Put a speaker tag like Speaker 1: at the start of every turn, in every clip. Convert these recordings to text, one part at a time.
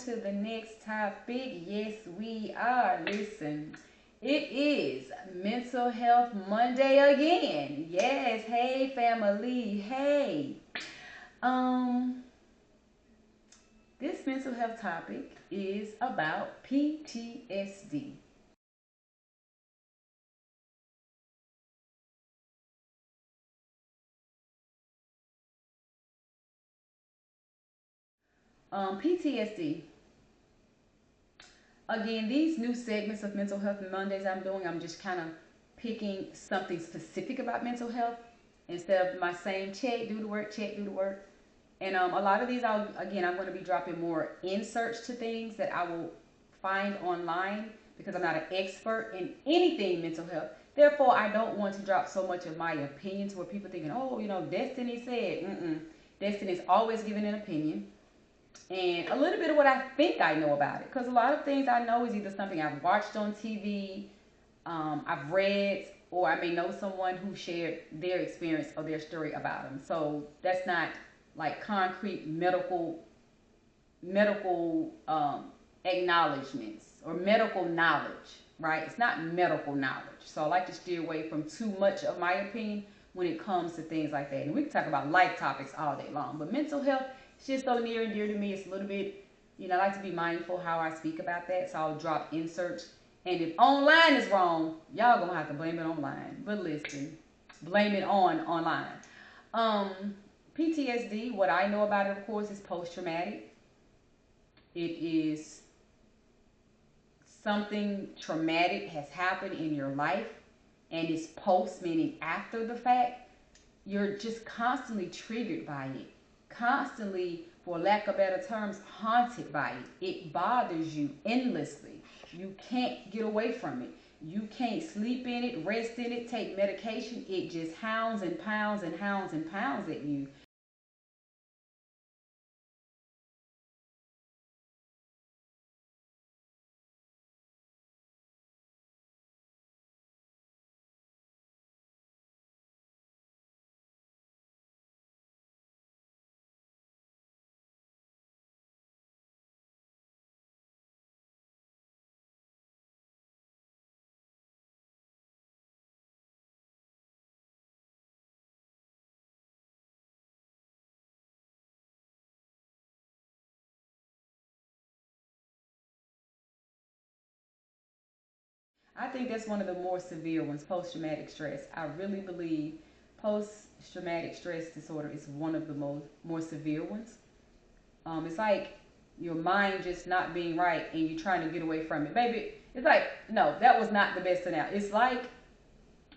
Speaker 1: to the next topic. Yes, we are. Listen, it is Mental Health Monday again. Yes, hey family, hey. Um, this mental health topic is about PTSD. PTSD. Again, these new segments of Mental Health Mondays I'm just kind of picking something specific about mental health instead of my same check, do the work, check, do the work. And a lot of these, I'm going to be dropping more inserts to things that I will find online because I'm not an expert in anything mental health. Therefore, I don't want to drop so much of my opinions where people thinking, oh, Destiny said. Destiny is always giving an opinion and a little bit of what I think I know about it. Because a lot of things I know is either something I've watched on TV, I've read, or I may know someone who shared their experience or their story about them. So that's not like concrete medical acknowledgments or medical knowledge, right? It's not medical knowledge. So I like to steer away from too much of my opinion when it comes to things like that. And we can talk about life topics all day long, but mental health is just so near and dear to me. It's a little bit, I like to be mindful how I speak about that. So I'll drop inserts. And if online is wrong, y'all gonna have to blame it online. But listen, blame it on online. PTSD, what I know about it, of course, is post-traumatic. It is something traumatic has happened in your life and it's post, meaning after the fact. You're just constantly triggered by it. Constantly, for lack of better terms, haunted by it. It bothers you endlessly. You can't get away from it. You can't sleep in it, rest in it, take medication. It just hounds and pounds and hounds and pounds at you. I think that's one of the more severe ones, post-traumatic stress. I really believe post-traumatic stress disorder is one of the more severe ones. It's like your mind just not being right and you trying to get away from it. Baby, it's like, no, that was not the best analogy. It's like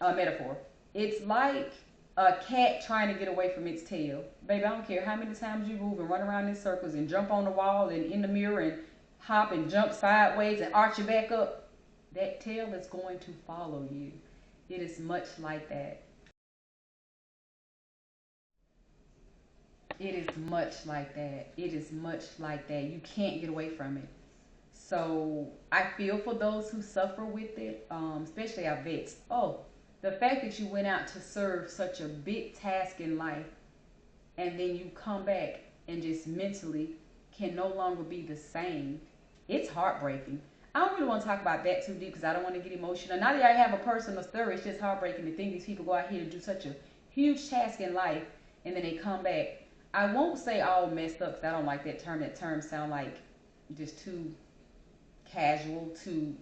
Speaker 1: a metaphor. It's like a cat trying to get away from its tail. Baby, I don't care how many times you move and run around in circles and jump on the wall and in the mirror and hop and jump sideways and arch your back up. That tail is going to follow you. It is much like that. It is much like that. It is much like that. You can't get away from it. So I feel for those who suffer with it, especially our vets. Oh, the fact that you went out to serve such a big task in life and then you come back and just mentally can no longer be the same. It's heartbreaking. I don't really want to talk about that too deep because I don't want to get emotional. Now that I have a personal story, it's just heartbreaking to think these people go out here and do such a huge task in life and then they come back. I won't say all messed up because I don't like that term. That term sound like just too casual, too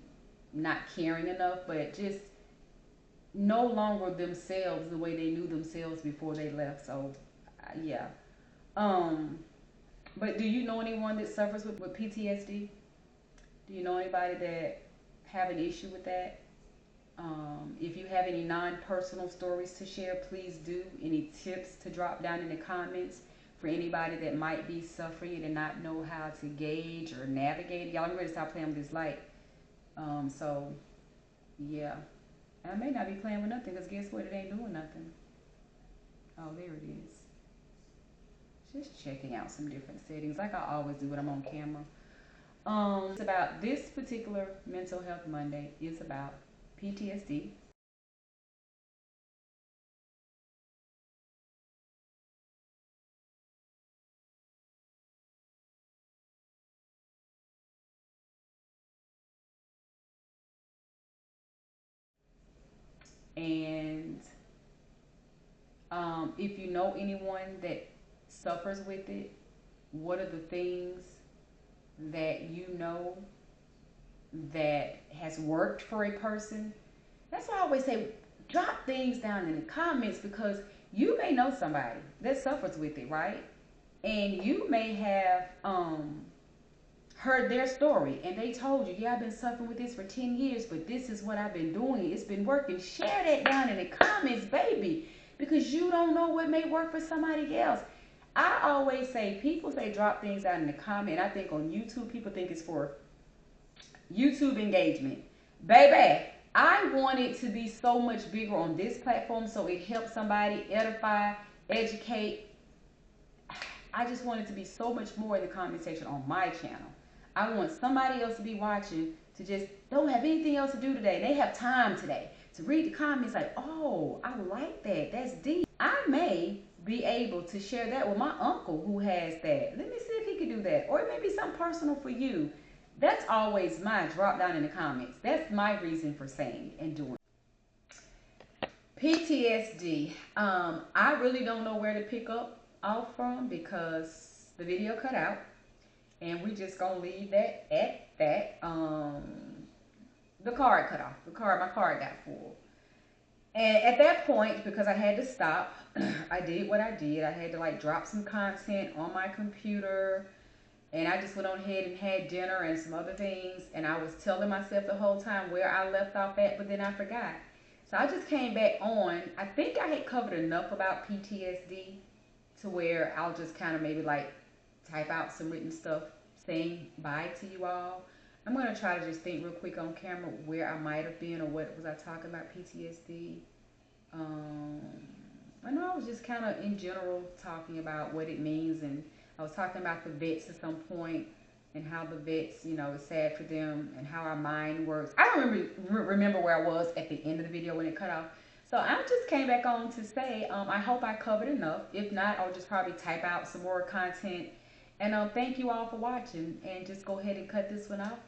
Speaker 1: not caring enough, but just no longer themselves the way they knew themselves before they left. So, yeah. Um, but do you know anyone that suffers with PTSD? Do you know anybody that have an issue with that? If you have any non-personal stories to share, please do. Any tips to drop down in the comments for anybody that might be suffering it and not know how to gauge or navigate it. Y'all, I'm ready to stop playing with this light. So, yeah. I may not be playing with nothing because guess what? It ain't doing nothing. Oh, there it is. Just checking out some different settings like I always do when I'm on camera. It's about this particular Mental Health Monday is about PTSD. And if you know anyone that suffers with it, what are the things that you know that has worked for a person? That's why I always say drop things down in the comments, because you may know somebody that suffers with it, right? And you may have heard their story and they told you, yeah, I've been suffering with this for 10 years, but this is what I've been doing. It's been working. Share that down in the comments, baby, because you don't know what may work for somebody else. I always say, people say drop things out in the comment. I think on YouTube, people think it's for YouTube engagement. Baby, I want it to be so much bigger on this platform so it helps somebody, edify, educate. I just want it to be so much more in the comment section on my channel. I want somebody else to be watching to just don't have anything else to do today. They have time today to read the comments like, oh, I like that. That's deep. I may be able to share that with my uncle who has that. Let me see if he can do that. Or it may be something personal for you. That's always my drop down in the comments. That's my reason for saying and doing. PTSD. I really don't know where to pick up off from because the video cut out. And we just gonna leave that at that. The card cut off. My card got full. And at that point, because I had to stop, I did what I did. I had to like drop some content on my computer. And I just went on ahead and had dinner and some other things. And I was telling myself the whole time where I left off at, but then I forgot. So I just came back on. I think I had covered enough about PTSD to where I'll just kind of maybe like type out some written stuff saying bye to you all. I'm going to try to just think real quick on camera where I might have been or what was I talking about PTSD. I know I was just kind of in general talking about what it means, and I was talking about the vets at some point and how the vets, you know, it's sad for them and how our mind works. I don't remember where I was at the end of the video when it cut off. So I just came back on to say, I hope I covered enough. If not, I'll just probably type out some more content. And thank you all for watching. And just go ahead and cut this one off.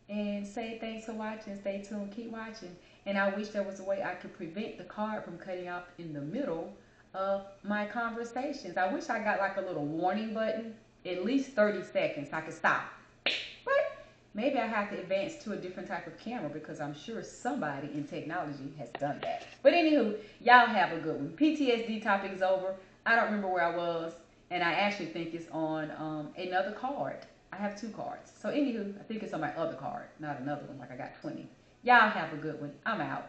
Speaker 1: And say thanks for watching. Stay tuned. Keep watching. And I wish there was a way I could prevent the card from cutting off in the middle of my conversations. I wish I got like a little warning button. At least 30 seconds so I could stop. But maybe I have to advance to a different type of camera because I'm sure somebody in technology has done that. But anywho, y'all have a good one. PTSD topic is over. I don't remember where I was. And I actually think it's on another card. I have 2 cards. So anywho, I think it's on my other card, not another one like I got 20. Y'all have a good one. I'm out.